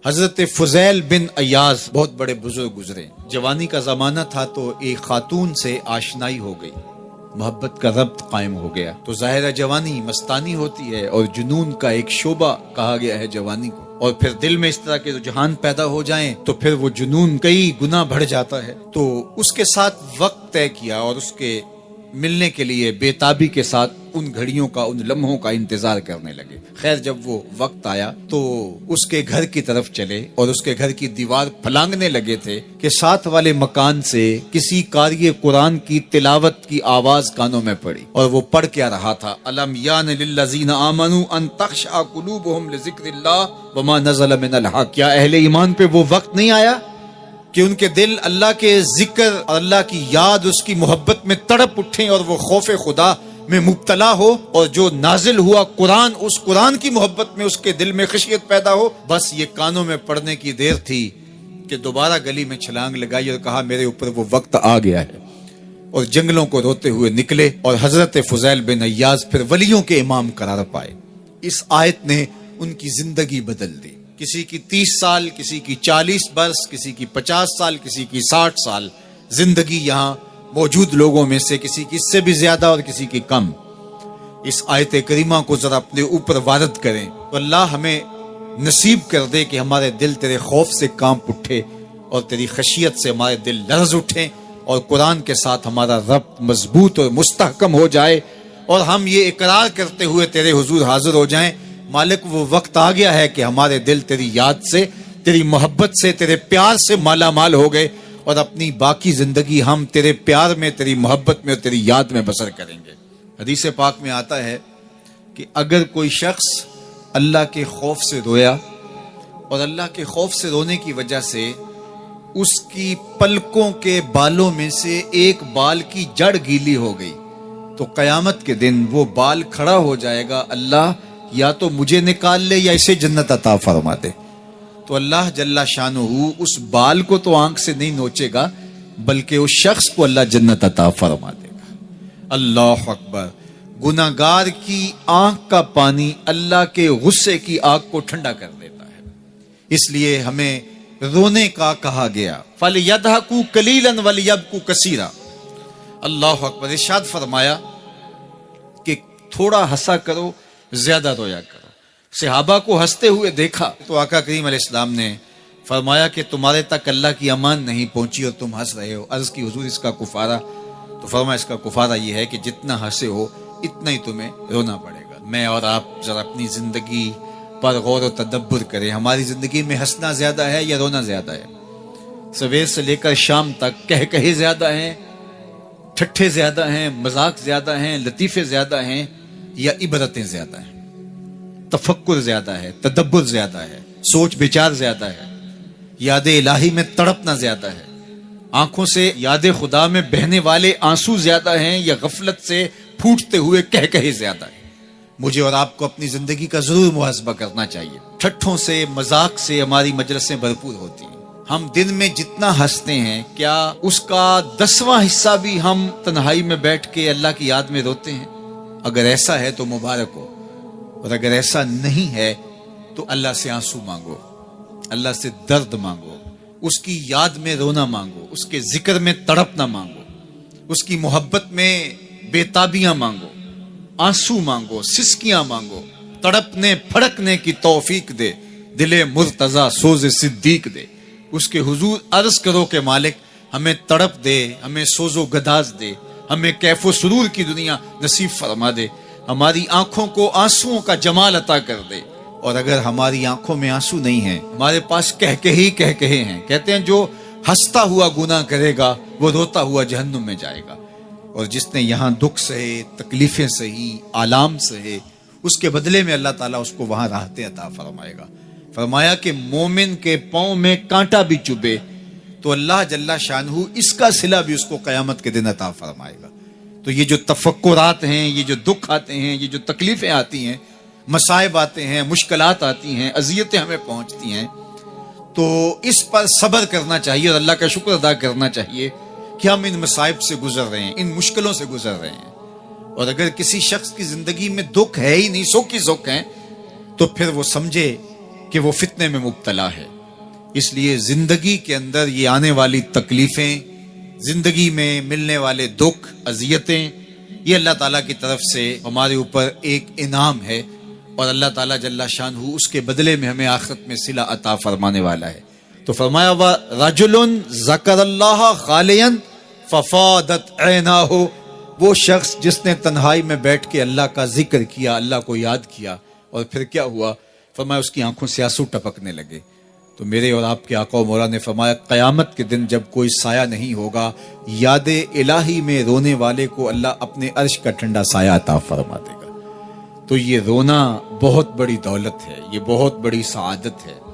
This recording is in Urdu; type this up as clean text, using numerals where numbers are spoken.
حضرت فضیل بن ایاز بہت بڑے بزرگ گزرے. جوانی کا زمانہ تھا تو ایک خاتون سے آشنائی ہو گئی، محبت کا ربط قائم ہو گیا. تو ظاہر جوانی مستانی ہوتی ہے اور جنون کا ایک شعبہ کہا گیا ہے جوانی کو، اور پھر دل میں اس طرح کے رجحان پیدا ہو جائیں تو پھر وہ جنون کئی گنا بڑھ جاتا ہے. تو اس کے ساتھ وقت طے کیا اور اس کے ملنے کے لیے بے تابی کے ساتھ ان گھڑیوں کا، ان لمحوں کا انتظار کرنے لگے. خیر جب وہ وقت آیا تو اس کے گھر کی طرف چلے اور اس کے گھر کی دیوار پھلانگنے لگے تھے کہ ساتھ والے مکان سے کسی قاری قرآن کی تلاوت کی آواز کانوں میں پڑی. اور وہ پڑھ کیا رہا تھا، الم یان للذین آمنوا ان تخشع قلوبهم لذکر اللہ وما نزل من الحق. کیا اہل ایمان پہ وہ وقت نہیں آیا کہ ان کے دل اللہ کے ذکر اور اللہ کی یاد، اس کی محبت میں تڑپ اٹھیں اور وہ خوف خدا میں مبتلا ہو، اور جو نازل ہوا قرآن، اس قرآن کی محبت میں اس کے دل میں خشیت پیدا ہو. بس یہ کانوں میں پڑنے کی دیر تھی کہ دوبارہ گلی میں چھلانگ لگائی اور کہا میرے اوپر وہ وقت آ گیا ہے، اور جنگلوں کو روتے ہوئے نکلے. اور حضرت فضیل بن ایاز پھر ولیوں کے امام قرار پائے. اس آیت نے ان کی زندگی بدل دی. کسی کی 30 سال، کسی کی 40 برس، کسی کی 50 سال، کسی کی 60 سال زندگی یہاں موجود لوگوں میں سے کسی کی اس سے بھی زیادہ اور کسی کی کم. اس آیت کریمہ کو ذرا اپنے اوپر وارد کریں تو اللہ ہمیں نصیب کر دے کہ ہمارے دل تیرے خوف سے کانپ اٹھے اور تیری خشیت سے ہمارے دل لرز اٹھیں، اور قرآن کے ساتھ ہمارا ربط مضبوط اور مستحکم ہو جائے، اور ہم یہ اقرار کرتے ہوئے تیرے حضور حاضر ہو جائیں، مالک وہ وقت آ گیا ہے کہ ہمارے دل تیری یاد سے، تیری محبت سے، تیرے پیار سے مالا مال ہو گئے، اور اپنی باقی زندگی ہم تیرے پیار میں، تیری محبت میں اور تیری یاد میں بسر کریں گے. حدیث پاک میں آتا ہے کہ اگر کوئی شخص اللہ کے خوف سے رویا اور اللہ کے خوف سے رونے کی وجہ سے اس کی پلکوں کے بالوں میں سے ایک بال کی جڑ گیلی ہو گئی تو قیامت کے دن وہ بال کھڑا ہو جائے گا، اللہ یا تو مجھے نکال لے یا اسے جنت عطا فرما دے. تو اللہ جل شانہ اس بال کو تو آنکھ سے نہیں نوچے گا، بلکہ اس شخص کو اللہ جنت عطا فرما دے گا. اللہ اکبر. گناہگار کی آنکھ کا پانی اللہ کے غصے کی آگ کو ٹھنڈا کر دیتا ہے. اس لیے ہمیں رونے کا کہا گیا، فَلْيَضْحَكُوا قَلِيلًا وَلْيَبْكُوا كَثِيرًا. اللہ اکبر. ارشاد فرمایا کہ تھوڑا ہنسا کرو، زیادہ رویا کرو. صحابہ کو ہنستے ہوئے دیکھا تو آقا کریم علیہ السلام نے فرمایا کہ تمہارے تک اللہ کی امان نہیں پہنچی اور تم ہنس رہے ہو. عرض کی حضور اس کا کفارہ؟ تو فرمایا اس کا کفارہ یہ ہے کہ جتنا ہنسے ہو اتنا ہی تمہیں رونا پڑے گا. میں اور آپ ذرا اپنی زندگی پر غور و تدبر کریں. ہماری زندگی میں ہنسنا زیادہ ہے یا رونا زیادہ ہے؟ سویر سے لے کر شام تک کہے زیادہ ہیں، ٹھٹھے زیادہ ہیں، مذاق زیادہ ہیں، لطیفے زیادہ ہیں، یا عبرتیں زیادہ ہیں؟ تفکر زیادہ ہے، تدبر زیادہ ہے، سوچ بچار زیادہ ہے، یاد الہی میں تڑپنا زیادہ ہے، آنکھوں سے یاد خدا میں بہنے والے آنسو زیادہ ہیں، یا غفلت سے پھوٹتے ہوئے کہے زیادہ ہیں؟ مجھے اور آپ کو اپنی زندگی کا ضرور محاسبہ کرنا چاہیے. ٹھٹھوں سے، مذاق سے ہماری مجلسیں بھرپور ہوتی ہیں. ہم دن میں جتنا ہنستے ہیں کیا اس کا 10واں حصہ بھی ہم تنہائی میں بیٹھ کے اللہ کی یاد میں روتے ہیں؟ اگر ایسا ہے تو مبارک ہو، اور اگر ایسا نہیں ہے تو اللہ سے آنسو مانگو، اللہ سے درد مانگو، اس کی یاد میں رونا مانگو، اس کے ذکر میں تڑپنا مانگو، اس کی محبت میں بے تابیاں مانگو، آنسو مانگو، سسکیاں مانگو. تڑپنے پھڑکنے کی توفیق دے، دل مرتضی سوز صدیق دے. اس کے حضور عرض کرو کہ مالک ہمیں تڑپ دے، ہمیں سوز و گداز دے، ہمیں کیف و سرور کی دنیا نصیب فرما دے، ہماری آنکھوں کو آنسوؤں کا جمال عطا کر دے. اور اگر ہماری آنکھوں میں آنسو نہیں ہیں، ہمارے پاس کہے ہیں، کہتے ہیں جو ہنستا ہوا گناہ کرے گا وہ روتا ہوا جہنم میں جائے گا، اور جس نے یہاں دکھ سہے، تکلیفیں سہی، آلام سہے، اس کے بدلے میں اللہ تعالیٰ اس کو وہاں راحتیں عطا فرمائے گا. فرمایا کہ مومن کے پاؤں میں کانٹا بھی چبھے تو اللہ جل شانہ اس کا صلہ بھی اس کو قیامت کے دن عطا فرمائے گا. تو یہ جو تفکرات ہیں، یہ جو دکھ آتے ہیں، یہ جو تکلیفیں آتی ہیں، مصائب آتے ہیں، مشکلات آتی ہیں، اذیتیں ہمیں پہنچتی ہیں، تو اس پر صبر کرنا چاہیے اور اللہ کا شکر ادا کرنا چاہیے کہ ہم ان مصائب سے گزر رہے ہیں، ان مشکلوں سے گزر رہے ہیں. اور اگر کسی شخص کی زندگی میں دکھ ہے ہی نہیں، سکھ ہی سکھ ہیں، تو پھر وہ سمجھے کہ وہ فتنے میں مبتلا ہے. اس لیے زندگی کے اندر یہ آنے والی تکلیفیں، زندگی میں ملنے والے دکھ، اذیتیں، یہ اللہ تعالیٰ کی طرف سے ہمارے اوپر ایک انعام ہے، اور اللہ تعالیٰ جل شانہ اس کے بدلے میں ہمیں آخرت میں صلہ عطا فرمانے والا ہے۔ تو فرمایا رجل ذکر اللہ خالیا ففاضت عیناہ، وہ شخص جس نے تنہائی میں بیٹھ کے اللہ کا ذکر کیا، اللہ کو یاد کیا، اور پھر کیا ہوا؟ فرمایا اس کی آنکھوں سے آنسو ٹپکنے لگے۔ تو میرے اور آپ کے آقا و مولا نے فرمایا قیامت کے دن جب کوئی سایہ نہیں ہوگا، یاد الہی میں رونے والے کو اللہ اپنے عرش کا ٹھنڈا سایہ عطا فرما دے گا۔ تو یہ رونا بہت بڑی دولت ہے، یہ بہت بڑی سعادت ہے۔